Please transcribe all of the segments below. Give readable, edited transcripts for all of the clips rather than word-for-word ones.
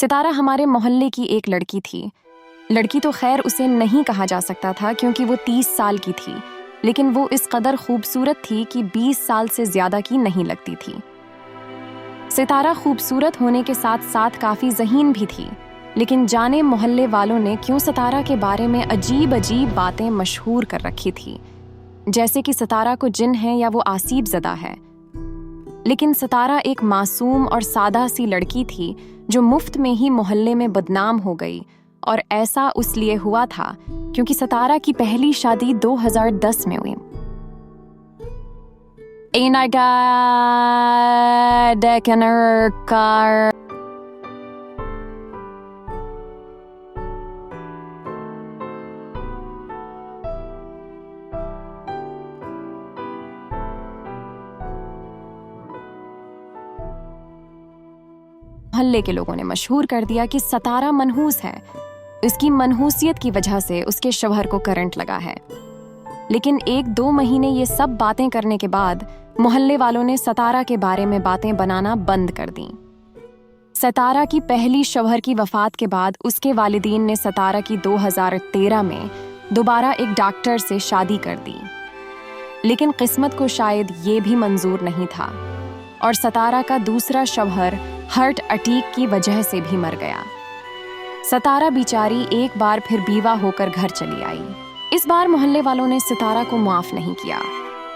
सितारा हमारे मोहल्ले की एक लड़की थी। लड़की तो खैर उसे नहीं कहा जा सकता था क्योंकि वो 30 साल की थी, लेकिन वो इस कदर खूबसूरत थी कि 20 साल से ज्यादा की नहीं लगती थी। सितारा खूबसूरत होने के साथ साथ काफी ज़हीन भी थी, लेकिन जाने मोहल्ले वालों ने क्यों सितारा के बारे में अजीब अजीब बातें मशहूर कर रखी थी, जैसे कि सितारा को जिन है या वो आसीब ज़दा है। लेकिन सितारा एक मासूम और सादा सी लड़की थी जो मुफ्त में ही मोहल्ले में बदनाम हो गई, और ऐसा उसलिए हुआ था क्योंकि सितारा की पहली शादी 2010 में हुई। मोहल्ले के लोगों ने मशहूर कर दिया कि सितारा मनहूस है। इसकी मनहूसियत की वजह से उसके शौहर को करंट लगा है। लेकिन 1-2 महीने ये सब बातें करने के बाद मोहल्ले वालों ने सितारा के बारे में बातें बनाना बंद कर दी। सितारा की पहली शौहर की वफात के बाद उसके वालिदीन ने सितारा की 2013 में दोबारा एक डॉक्टर से शादी कर दी, लेकिन किस्मत को शायद ये भी मंजूर नहीं था और सितारा का दूसरा शौहर हार्ट अटैक की वजह से भी मर गया। सितारा बेचारी एक बार फिर बीवा होकर घर चली आई। इस बार मोहल्ले वालों ने सितारा को माफ नहीं किया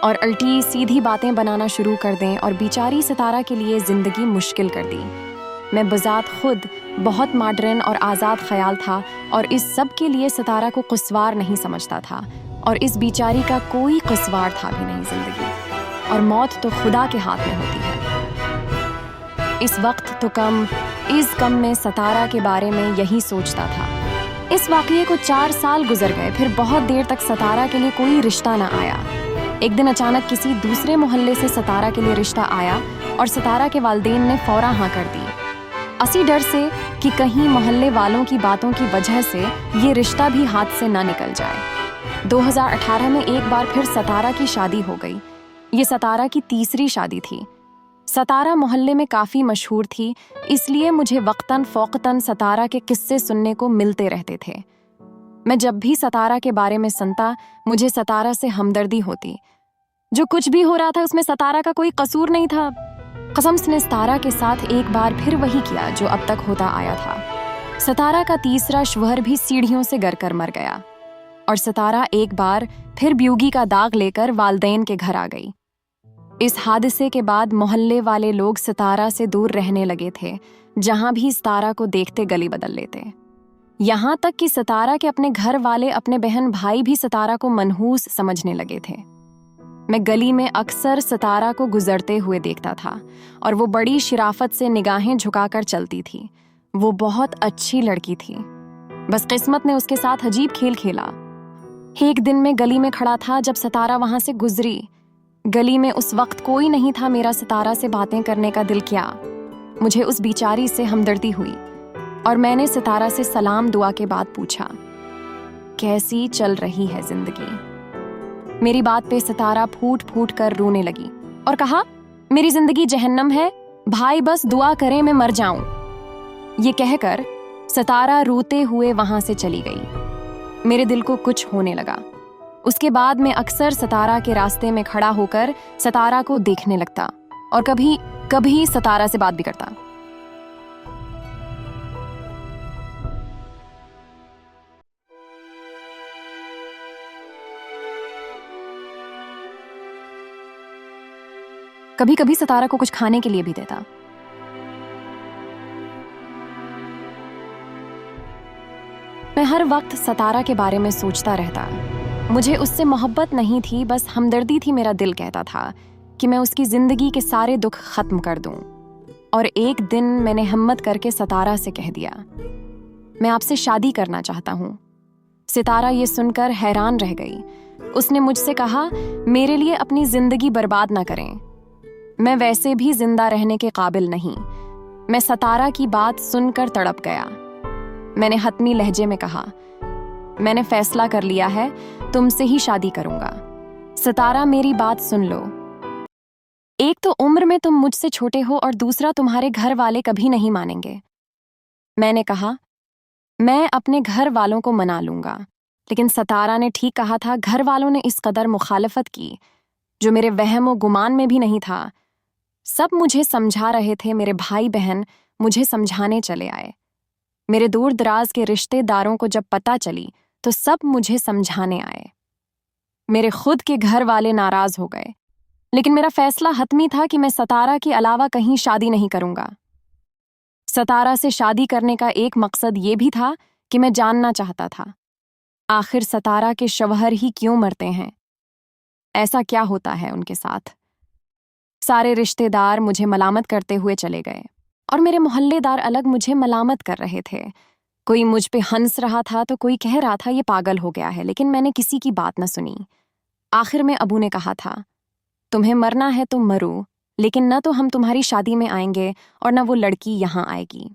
और उल्टी सीधी बातें बनाना शुरू कर दें और बेचारी सितारा के लिए जिंदगी मुश्किल कर दी। मैं बजात खुद बहुत मॉडर्न और आज़ाद ख्याल था और इस सब के लिए सितारा को कुस्वार नहीं समझता था, और इस बेचारी का कोई कुस्वार था भी नहीं जिंदगी, और मौत तो खुदा के हाथ में होती है। इस वक्त तो इस कम में सितारा के बारे में यही सोचता था। इस वाक़ये को 4 साल गुजर गए, फिर बहुत देर तक सितारा के लिए कोई रिश्ता ना आया। एक दिन अचानक किसी दूसरे मोहल्ले से सितारा के लिए रिश्ता आया और सितारा के वालिदैन ने फौरा हाँ कर दी, इसी डर से कि कहीं मोहल्ले वालों की बातों की वजह से ये रिश्ता भी हाथ से ना निकल जाए। 2018 में एक बार फिर सितारा की शादी हो गई। ये सितारा की तीसरी शादी थी। सितारा मोहल्ले में काफ़ी मशहूर थी, इसलिए मुझे वक्तन फ़ौक़तन सितारा के किस्से सुनने को मिलते रहते थे। मैं जब भी सितारा के बारे में सुनता, मुझे सितारा से हमदर्दी होती। जो कुछ भी हो रहा था उसमें सितारा का कोई कसूर नहीं था। कसम ने सितारा के साथ एक बार फिर वही किया जो अब तक होता आया था। सितारा का तीसरा शौहर भी सीढ़ियों से गिर कर मर गया और सितारा एक बार फिर ब्यूगी का दाग लेकर वालिदैन के घर आ गई। इस हादसे के बाद मोहल्ले वाले लोग सितारा से दूर रहने लगे थे। जहां भी सितारा को देखते गली बदल लेते, यहाँ तक कि सितारा के अपने घर वाले, अपने बहन भाई भी सितारा को मनहूस समझने लगे थे। मैं गली में अक्सर सितारा को गुजरते हुए देखता था और वो बड़ी शराफत से निगाहें झुकाकर चलती थी। वो बहुत अच्छी लड़की थी, बस किस्मत ने उसके साथ अजीब खेल खेला। एक दिन मैं गली में खड़ा था जब सितारा वहां से गुजरी। गली में उस वक्त कोई नहीं था। मेरा सितारा से बातें करने का दिल किया। मुझे उस बेचारी से हमदर्दी हुई और मैंने सितारा से सलाम दुआ के बाद पूछा, कैसी चल रही है जिंदगी? मेरी बात पे सितारा फूट फूट कर रोने लगी और कहा, मेरी जिंदगी जहन्नम है भाई, बस दुआ करें मैं मर जाऊं। ये कहकर सितारा रोते हुए वहां से चली गई। मेरे दिल को कुछ होने लगा। उसके बाद मैं अक्सर सितारा के रास्ते में खड़ा होकर सितारा को देखने लगता और कभी कभी सितारा से बात भी करता। कभी कभी सितारा को कुछ खाने के लिए भी देता। मैं हर वक्त सितारा के बारे में सोचता रहता। मुझे उससे मोहब्बत नहीं थी, बस हमदर्दी थी। मेरा दिल कहता था कि मैं उसकी जिंदगी के सारे दुख खत्म कर दूं। और एक दिन मैंने हिम्मत करके सितारा से कह दिया, मैं आपसे शादी करना चाहता हूं। सितारा ये सुनकर हैरान रह गई। उसने मुझसे कहा, मेरे लिए अपनी जिंदगी बर्बाद ना करें, मैं वैसे भी जिंदा रहने के काबिल नहीं। मैं सितारा की बात सुनकर तड़प गया। मैंने हतमी लहजे में कहा, मैंने फैसला कर लिया है, तुमसे ही शादी करूंगा। सितारा मेरी बात सुन लो। एक तो उम्र में तुम मुझसे छोटे हो और दूसरा तुम्हारे घर वाले कभी नहीं मानेंगे। میں نے کہا میں اپنے گھر والوں کو منا لوں گا، لیکن ستارہ نے ٹھیک کہا تھا، گھر والوں نے اس قدر مخالفت کی جو میرے وہم و گمان میں بھی نہیں تھا۔ سب مجھے سمجھا رہے تھے، میرے بھائی بہن مجھے سمجھانے چلے آئے، میرے دور دراز کے رشتے داروں کو جب پتہ چلی تو سب مجھے سمجھانے آئے۔ میرے خود کے گھر والے ناراض ہو گئے، لیکن میرا فیصلہ حتمی تھا کہ میں ستارہ کے علاوہ کہیں شادی نہیں کروں گا۔ ستارہ سے شادی کرنے کا ایک مقصد یہ بھی تھا کہ میں جاننا چاہتا تھا آخر ستارہ کے شوہر ہی کیوں مرتے ہیں، ایسا کیا ہوتا ہے ان کے ساتھ۔ سارے رشتے دار مجھے ملامت کرتے ہوئے چلے گئے اور میرے محلے دار الگ مجھے ملامت کر رہے تھے۔ کوئی مجھ پہ ہنس رہا تھا تو کوئی کہہ رہا تھا یہ پاگل ہو گیا ہے، لیکن میں نے کسی کی بات نہ سنی۔ آخر میں ابو نے کہا تھا تمہیں مرنا ہے تم مرو، لیکن نہ تو ہم تمہاری شادی میں آئیں گے اور نہ وہ لڑکی یہاں آئے گی۔